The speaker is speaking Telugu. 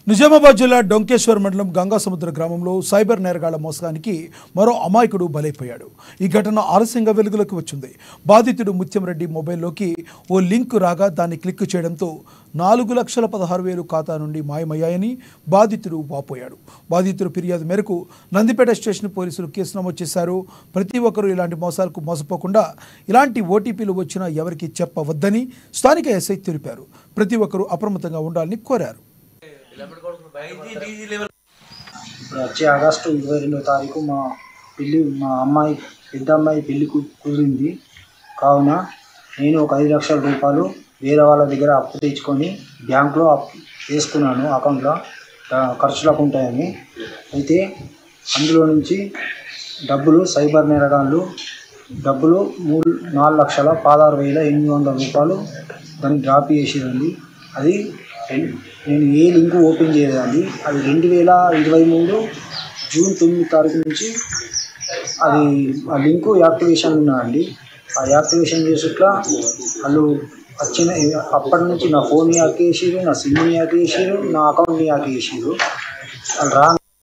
నిజామాబాద్ జిల్లా డొంకేశ్వర్ మండలం గంగాసముద్ర గ్రామంలో సైబర్ నేరగాళ్ల మోసానికి మరో అమాయకుడు బలైపోయాడు. ఈ ఘటన ఆలస్యంగా వెలుగులోకి వచ్చింది. బాధితుడు ముత్యంరెడ్డి మొబైల్లోకి ఓ లింక్ రాగా దాన్ని క్లిక్ చేయడంతో 4,16,000 ఖాతా నుండి మాయమయ్యాయని బాధితుడు వాపోయాడు. బాధితుడు ఫిర్యాదు మేరకు నందిపేట స్టేషన్ పోలీసులు కేసు నమోదు చేశారు. ప్రతి ఒక్కరూ ఇలాంటి మోసాలకు మోసపోకుండా ఇలాంటి ఓటీపీలు వచ్చినా ఎవరికి చెప్పవద్దని స్థానిక ఎస్ఐ తెలిపారు. ప్రతి ఒక్కరూ అప్రమత్తంగా ఉండాలని కోరారు. వచ్చే ఆగస్టు 22వ తారీఖు మా అమ్మాయి పెద్ద అమ్మాయి పెళ్లి కుదిరింది. కావున నేను ఒక 5 లక్షల రూపాయలు వేరే వాళ్ళ దగ్గర అప్పు తెచ్చుకొని బ్యాంకులో వేసుకున్నాను. అకౌంట్లో ఖర్చులకు ఉంటాయని. అయితే అందులో నుంచి డబ్బులు సైబర్ నేరగాళ్ళు డబ్బులు 4,16,800 రూపాయలు దాన్ని డ్రాప్ చేసేదండి. అది నేను ఏ లింక్ ఓపెన్ చేయలేదండి. అది 2023 జూన్ 9 తారీఖు నుంచి అది ఆ లింకు యాక్టివేషన్ ఉన్నదండి. ఆ యాక్టివేషన్ చేసేట్లా వాళ్ళు వచ్చిన అప్పటి నుంచి నా ఫోన్ యాక్ చేసిరు, నా సిమ్ని యాక్ చేసిరు, నా అకౌంట్ని యాక్ చేసిరు. వాళ్ళు